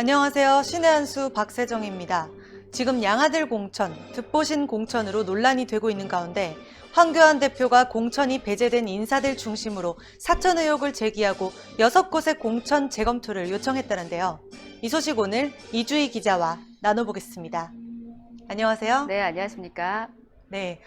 안녕하세요. 신의 한수 박세정입니다. 지금 양아들 공천, 듣보신 공천으로 논란이 되고 있는 가운데 황교안 대표가 공천이 배제된 인사들 중심으로 사천 의혹을 제기하고 6곳의 공천 재검토를 요청했다는데요. 이 소식 오늘 이주희 기자와 나눠보겠습니다. 안녕하세요. 네, 안녕하십니까. 네,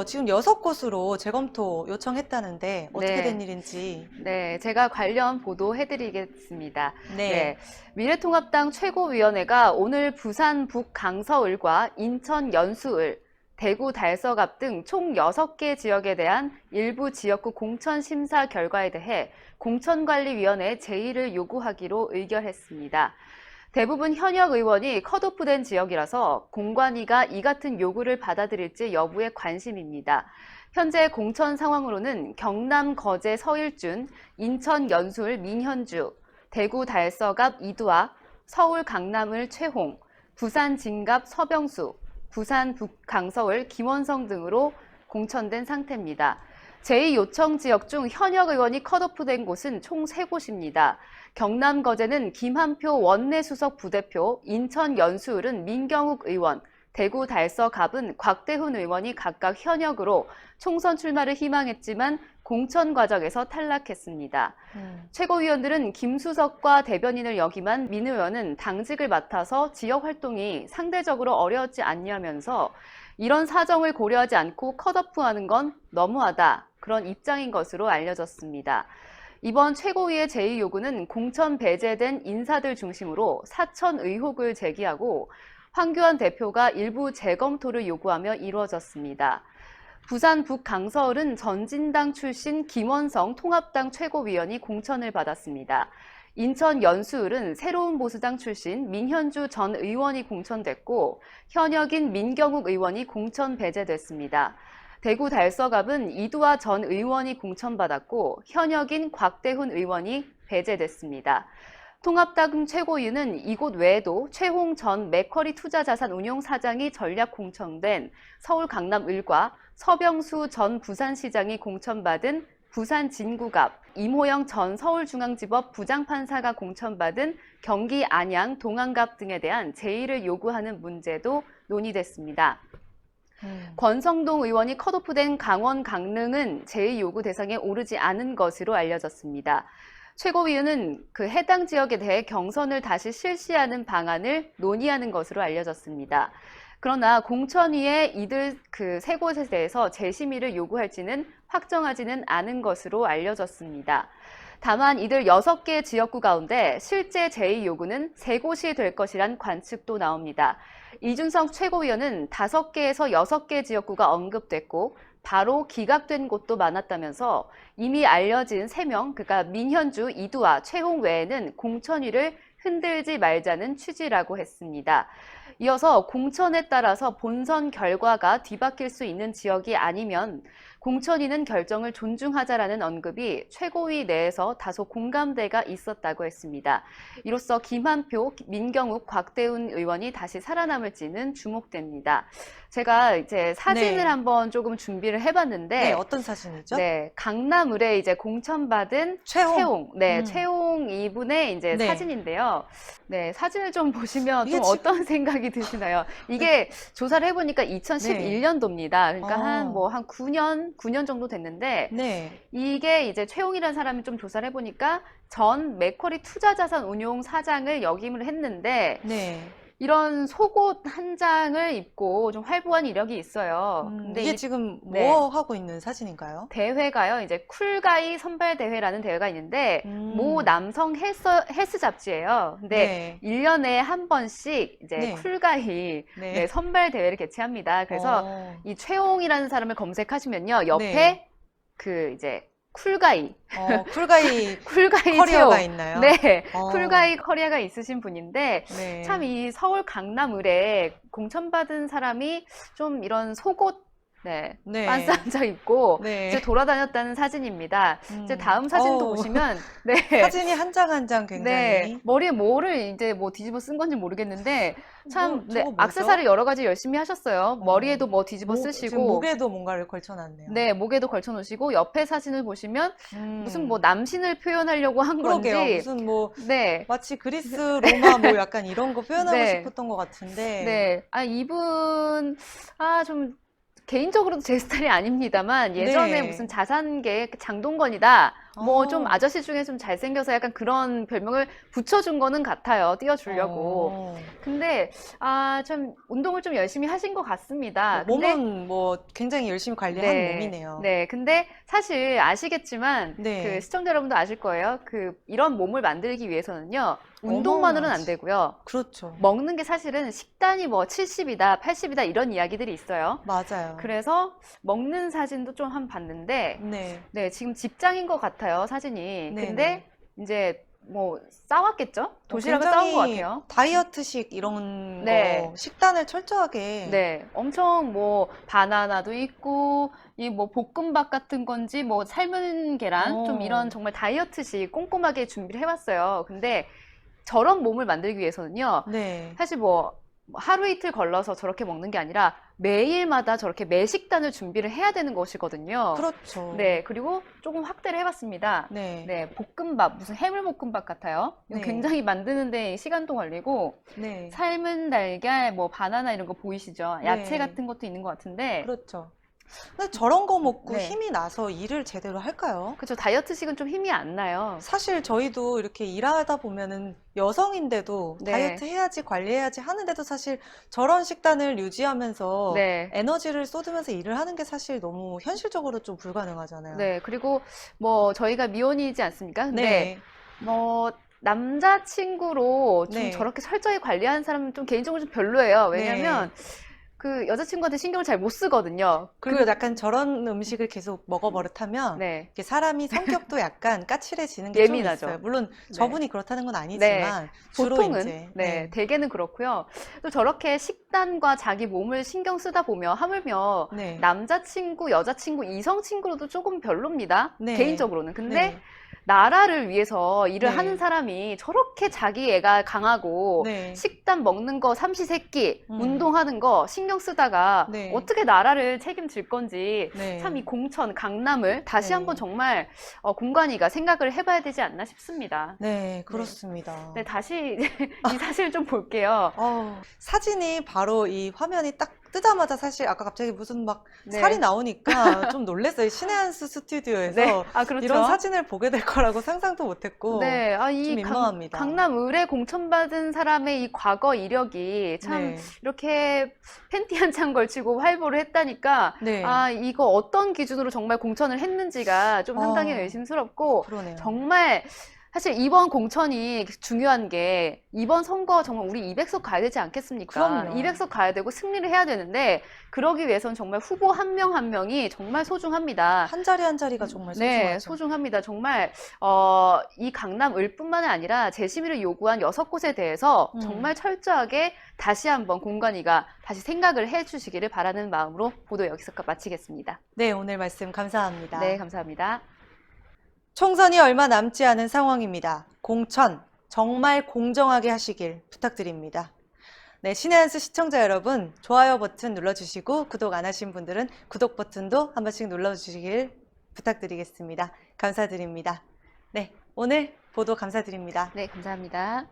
지금 6곳으로 재검토 요청했다는데 어떻게 된 일인지. 네, 제가 관련 보도해드리겠습니다. 네. 미래통합당 최고위원회가 오늘 부산 북강서을과 인천 연수을, 대구 달서갑 등 총 6개 지역에 대한 일부 지역구 공천 심사 결과에 대해 공천관리위원회 제의를 요구하기로 의결했습니다. 대부분 현역 의원이 컷오프된 지역이라서 공관위가 이 같은 요구를 받아들일지 여부에 관심입니다. 현재 공천 상황으로는 경남 거제 서일준, 인천 연수을 민현주, 대구 달서갑 이두아, 서울 강남을 최홍, 부산 진갑 서병수, 부산 북강서을 김원성 등으로 공천된 상태입니다. 제2 요청 지역 중 현역 의원이 컷오프된 곳은 총 3곳입니다. 경남 거제는 김한표 원내수석 부대표, 인천 연수을은 민경욱 의원, 대구 달서갑은 곽대훈 의원이 각각 현역으로 총선 출마를 희망했지만 공천 과정에서 탈락했습니다. 최고위원들은 김수석과 대변인을 역임한 민 의원은 당직을 맡아서 지역 활동이 상대적으로 어려웠지 않냐면서 이런 사정을 고려하지 않고 컷오프하는 건 너무하다, 그런 입장인 것으로 알려졌습니다. 이번 최고위의 제의 요구는 공천 배제된 인사들 중심으로 사천 의혹을 제기하고 황교안 대표가 일부 재검토를 요구하며 이루어졌습니다. 부산 북강서을은 전진당 출신 김원성 통합당 최고위원이 공천을 받았습니다. 인천 연수을은 새로운 보수당 출신 민현주 전 의원이 공천됐고 현역인 민경욱 의원이 공천 배제됐습니다. 대구 달서갑은 이두아 전 의원이 공천받았고 현역인 곽대훈 의원이 배제됐습니다. 통합당 최고위는 이곳 외에도 최홍 전 맥쿼리 투자자산운용 사장이 전략 공천된 서울 강남을과 서병수 전 부산시장이 공천받은 부산 진구갑, 임호영 전 서울중앙지법 부장판사가 공천받은 경기 안양 동안갑 등에 대한 제의를 요구하는 문제도 논의됐습니다. 권성동 의원이 컷오프된 강원 강릉은 제의 요구 대상에 오르지 않은 것으로 알려졌습니다. 최고위원은 그 해당 지역에 대해 경선을 다시 실시하는 방안을 논의하는 것으로 알려졌습니다. 그러나 공천위에 이들 그 세 곳에 대해서 재심의를 요구할지는 확정하지는 않은 것으로 알려졌습니다. 다만 이들 6개 지역구 가운데 실제 제의 요구는 3곳이 될 것이란 관측도 나옵니다. 이준석 최고위원은 5개에서 6개 지역구가 언급됐고 바로 기각된 곳도 많았다면서 이미 알려진 3명, 그러니까 민현주, 이두아, 최홍 외에는 공천위를 흔들지 말자는 취지라고 했습니다. 이어서 공천에 따라서 본선 결과가 뒤바뀔 수 있는 지역이 아니면 공천위는 결정을 존중하자라는 언급이 최고위 내에서 다소 공감대가 있었다고 했습니다. 이로써 김한표, 민경욱, 곽대훈 의원이 다시 살아남을지는 주목됩니다. 제가 이제 사진을 한번 조금 준비를 해봤는데, 네, 어떤 사진이죠? 네, 강남을에 이제 공천받은 최홍, 최홍 이분의 이제 사진인데요. 네, 사진을 좀 보시면 좀 어떤 생각이 드시나요? 이게 조사를 해보니까 2011년도입니다. 그러니까 한 9년 정도 됐는데, 이게 이제 최홍이라는 사람이 좀 조사를 해보니까 전 맥쿼리 투자자산 운용 사장을 역임을 했는데, 이런 속옷 한 장을 입고 좀 활보한 이력이 있어요. 근데 이게 지금 뭐 하고 있는 사진인가요? 대회가요, 이제 쿨가이 선발대회라는 대회가 있는데, 모 남성 헬스 잡지예요. 근데 1년에 한 번씩 이제 쿨가이 선발대회를 개최합니다. 그래서 이 최홍이라는 사람을 검색하시면요, 옆에 그 이제 쿨가이 커리어가 있나요? 네, 쿨가이 커리어가 있으신 분인데 참 이 서울 강남을에 공천받은 사람이 좀 이런 속옷 네, 네. 반스 한 장 입고 네. 이제 돌아다녔다는 사진입니다. 이제 다음 사진도 어우, 보시면 네. 사진이 한 장 한 장 네, 굉장히. 머리에 뭐를 이제 뭐 뒤집어 쓴 건지 모르겠는데 참, 네, 저거 뭐죠? 액세서리 여러 가지 열심히 하셨어요. 머리에도 뭐 뒤집어 지금 쓰시고, 목에도 뭔가를 걸쳐놨네요. 네, 목에도 걸쳐 놓으시고, 옆에 사진을 보시면 무슨 뭐 남신을 표현하려고 한 그러게요. 건지, 무슨 뭐 네, 마치 그리스, 로마 뭐 약간 이런 거 표현하고 네. 싶었던 것 같은데. 네, 이분, 좀 개인적으로도 제 스타일이 아닙니다만 예전에 네. 무슨 자산계 장동건이다. 뭐 좀 어. 아저씨 중에 좀 잘생겨서 약간 그런 별명을 붙여준 거는 같아요. 띄워주려고. 근데 참 운동을 좀 열심히 하신 것 같습니다. 근데 몸은 뭐 굉장히 열심히 관리한 몸이네요. 네, 근데 사실 아시겠지만 네. 그 시청자 여러분도 아실 거예요. 그 이런 몸을 만들기 위해서는요. 운동만으로는 안 어마어마하지. 되고요. 그렇죠. 먹는 게 사실은 식단이 뭐 70이다, 80이다 이런 이야기들이 있어요. 맞아요. 그래서 먹는 사진도 좀 한 봤는데 네. 네, 지금 직장인 것 같아요, 사진이. 네네. 근데 이제 뭐 싸웠겠죠? 도시락을 싸운 것 굉장히 같아요. 다이어트식 이런 네. 거 식단을 철저하게. 네, 엄청 뭐 바나나도 있고 이 뭐 볶음밥 같은 건지 뭐 삶은 계란 좀 이런 정말 다이어트식 꼼꼼하게 준비를 해왔어요. 근데 저런 몸을 만들기 위해서는요. 네. 사실 뭐 하루 이틀 걸러서 저렇게 먹는 게 아니라 매일마다 저렇게 매식단을 준비를 해야 되는 것이거든요. 그렇죠. 네, 그리고 조금 확대를 해봤습니다. 네. 네, 볶음밥, 무슨 해물볶음밥 같아요. 이거 네. 굉장히 만드는데 시간도 걸리고, 네. 삶은 달걀, 뭐 바나나 이런 거 보이시죠? 야채 네. 같은 것도 있는 것 같은데, 그렇죠. 근데 저런 거 먹고 네. 힘이 나서 일을 제대로 할까요? 그쵸, 다이어트식은 좀 힘이 안 나요. 사실 저희도 이렇게 일하다 보면은 여성인데도 네. 다이어트 해야지 관리해야지 하는데도 사실 저런 식단을 유지하면서 네. 에너지를 쏟으면서 일을 하는 게 사실 너무 현실적으로 좀 불가능하잖아요. 네, 그리고 뭐 저희가 미혼이지 않습니까? 근데 네. 뭐 남자친구로 좀 네. 저렇게 철저히 관리하는 사람은 좀 개인적으로 좀 별로예요. 왜냐면 네. 그 여자친구한테 신경을 잘 못 쓰거든요. 그리고 약간 저런 음식을 계속 먹어버릇하면 네. 이렇게 사람이 성격도 약간 까칠해지는 게 좀 예민하죠. 있어요. 물론 네. 저분이 그렇다는 건 아니지만 주로 보통은 이제 네, 대개는 그렇고요. 또 저렇게 식단과 자기 몸을 신경 쓰다 보면 하물며 네. 남자친구, 여자친구, 이성친구로도 조금 별로입니다. 네. 개인적으로는. 근데 네. 나라를 위해서 일을 네. 하는 사람이 저렇게 자기 애가 강하고 네. 식단 먹는 거 삼시세끼 음. 운동하는 거 신경 쓰다가 네. 어떻게 나라를 책임질 건지 네. 참 이 공천, 강남을 다시 네. 한번 정말 공관위가 생각을 해봐야 되지 않나 싶습니다. 네, 그렇습니다. 네, 다시 이 사실 좀 볼게요. 사진이 바로 이 화면이 딱 뜨자마자 사실 아까 갑자기 무슨 막 네. 살이 나오니까 좀 놀랐어요. 신의 한 수 스튜디오에서 네, 그렇죠. 이런 사진을 보게 될 거라고 상상도 못했고 네, 좀 이 민망합니다. 강남 의뢰 공천받은 사람의 이 과거 이력이 참 네. 이렇게 팬티 한 창 걸치고 활보를 했다니까 네. 이거 어떤 기준으로 정말 공천을 했는지가 좀 상당히 의심스럽고 그러네요. 정말 사실 이번 공천이 중요한 게 이번 선거 정말 우리 200석 가야 되지 않겠습니까? 그럼요. 200석 가야 되고 승리를 해야 되는데 그러기 위해서는 정말 후보 한 명 한 명이 정말 소중합니다. 한 자리 한 자리가 정말 소중하죠. 네, 소중합니다. 정말 이 강남 을뿐만 아니라 재심의를 요구한 6곳에 대해서 정말 철저하게 다시 한번 공관위가 다시 생각을 해주시기를 바라는 마음으로 보도 여기서 마치겠습니다. 네, 오늘 말씀 감사합니다. 네, 감사합니다. 총선이 얼마 남지 않은 상황입니다. 공천 정말 공정하게 하시길 부탁드립니다. 네, 신의 한 수 시청자 여러분, 좋아요 버튼 눌러주시고 구독 안 하신 분들은 구독 버튼도 한 번씩 눌러주시길 부탁드리겠습니다. 감사드립니다. 네, 오늘 보도 감사드립니다. 네, 감사합니다.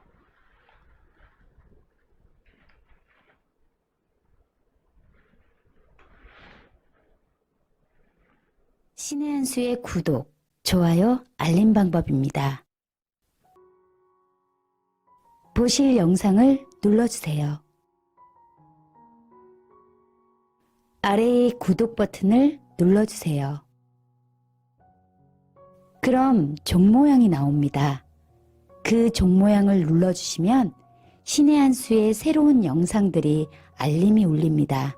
신의 한 수의 구독, 좋아요, 알림 방법입니다. 보실 영상을 눌러주세요. 아래의 구독 버튼을 눌러주세요. 그럼 종 모양이 나옵니다. 그 종 모양을 눌러주시면 신의 한 수의 새로운 영상들이 알림이 울립니다.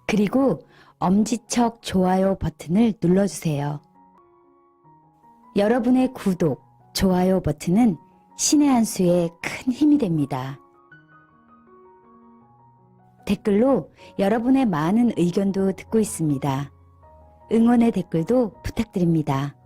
그리고 엄지척 좋아요 버튼을 눌러주세요. 여러분의 구독, 좋아요 버튼은 신의 한 수의 큰 힘이 됩니다. 댓글로 여러분의 많은 의견도 듣고 있습니다. 응원의 댓글도 부탁드립니다.